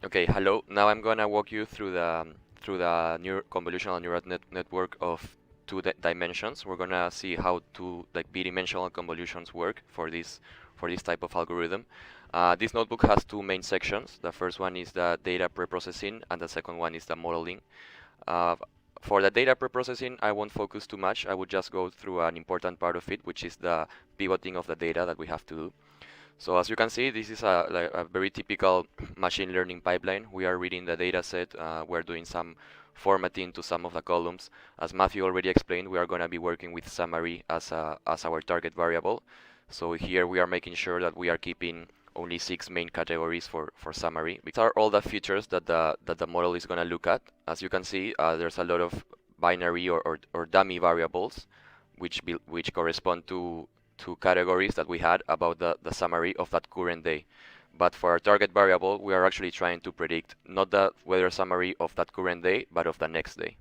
Okay, hello. Now I'm gonna walk you through the convolutional neural network of two dimensions. We're gonna see how two like bidimensional convolutions work for this type of algorithm. This notebook has two main sections. The first one is the data preprocessing, and the second one is the modeling. Uh, for the data preprocessing, I won't focus too much. I would just go through an important part of it, which is the pivoting of the data that we have to do. So as you can see, this is a very typical machine learning pipeline. We are reading the data set. We're doing some formatting to some of the columns. As Matthew already explained, we are going to be working with summary as our target variable. So here we are making sure that we are keeping only 6 main categories for summary. These are all the features that the model is going to look at. As you can see, there's a lot of binary or dummy variables which correspond to categories that we had about the summary of that current day. But for our target variable, we are actually trying to predict not the weather summary of that current day, but of the next day.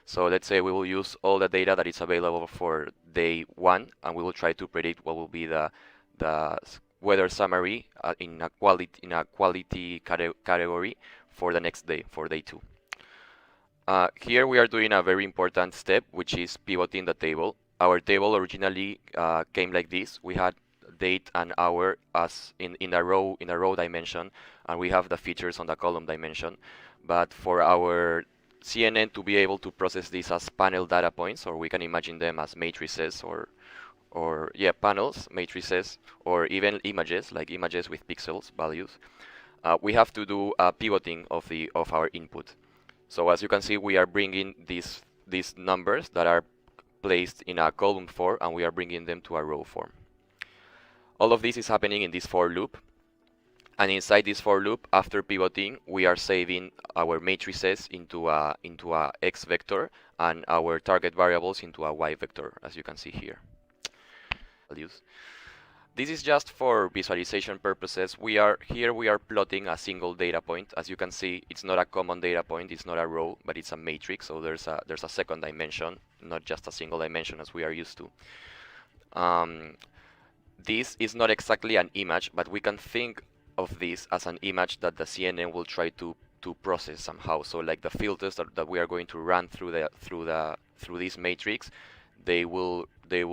So let's say we will use all the data that is available for day 1, and we will try to predict what will be the weather summary in a quality category for the next day, for day 2. Here we are doing a very important step, which is pivoting the table. Our table originally came like this. We had date and hour as in a row dimension, and we have the features on the column dimension. But for our CNN to be able to process this as panel data points, or we can imagine them as matrices or yeah, panels, matrices, or even images, like images with pixels values, we have to do a pivoting of our input. So as you can see, we are bringing these numbers that are placed in a column form, and we are bringing them to a row form. All of this is happening in this for loop. And inside this for loop, after pivoting, we are saving our matrices into a x vector and our target variables into a y vector, as you can see here. Values. This is just for visualization purposes. We are plotting a single data point. As you can see, it's not a common data point, it's not a row, but it's a matrix. So there's a second dimension, not just a single dimension as we are used to. This is not exactly an image, but we can think of this as an image that the CNN will try to process somehow. So like the filters that we are going to run through this matrix, they will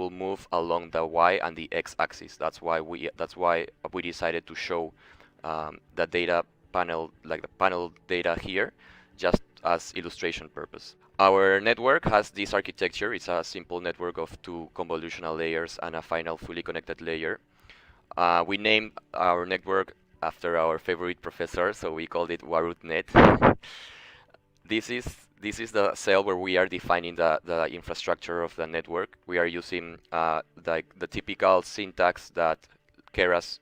move along the y and the x axis. That's why we decided to show the data panel, like the panel data here, just as illustration purpose. Our network has this architecture. It's a simple network of 2 convolutional layers and a final fully connected layer. We named our network after our favorite professor, so we called it WarutNet. This is the cell where we are defining the infrastructure of the network. We are using the typical syntax that Keras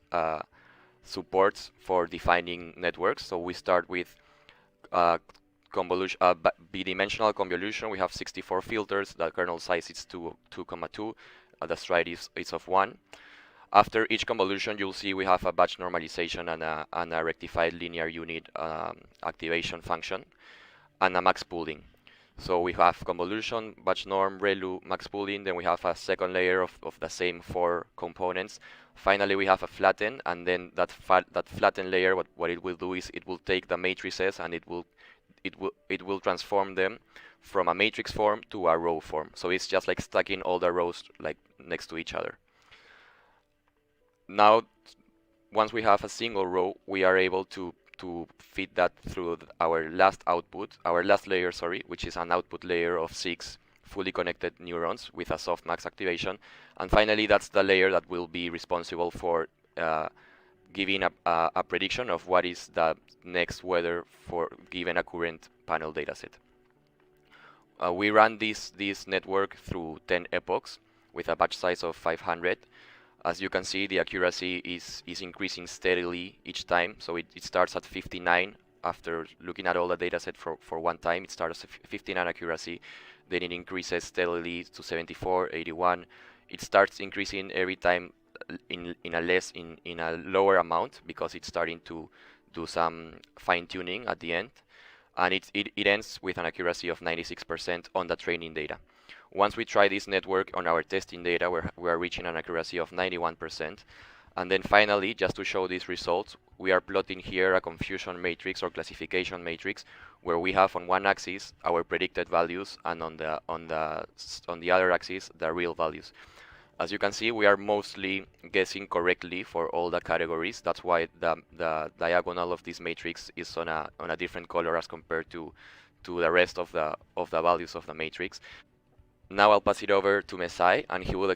supports for defining networks. So we start with bidimensional convolution. We have 64 filters. The kernel size is 2,2. The stride is of 1. After each convolution, you'll see we have a batch normalization and a rectified linear unit activation function, and a max pooling. So we have convolution, batch norm, ReLU, max pooling. Then we have a second layer of the same 4 components. Finally, we have a flatten, and then that flattened layer, what it will do is it will take the matrices and it will transform them from a matrix form to a row form. So it's just like stacking all the rows like next to each other. Now, once we have a single row, we are able to feed that through our last layer, which is an output layer of 6 fully connected neurons with a softmax activation. And finally, that's the layer that will be responsible for giving a prediction of what is the next weather for given a current panel dataset. We run this network through 10 epochs with a batch size of 500. As you can see, the accuracy is increasing steadily each time. So it starts at 59 after looking at all the data set for one time. It starts at 59 accuracy, then it increases steadily to 74, 81. It starts increasing every time in a lower amount because it's starting to do some fine tuning at the end. And it ends with an accuracy of 96% on the training data. Once we try this network on our testing data, we are reaching an accuracy of 91%. And then finally, just to show these results, we are plotting here a confusion matrix or classification matrix where we have on one axis our predicted values and on the other axis the real values. As you can see, we are mostly guessing correctly for all the categories. That's why the diagonal of this matrix is on a different color as compared to the rest of the values of the matrix. Now I'll pass it over to Mesai, and he will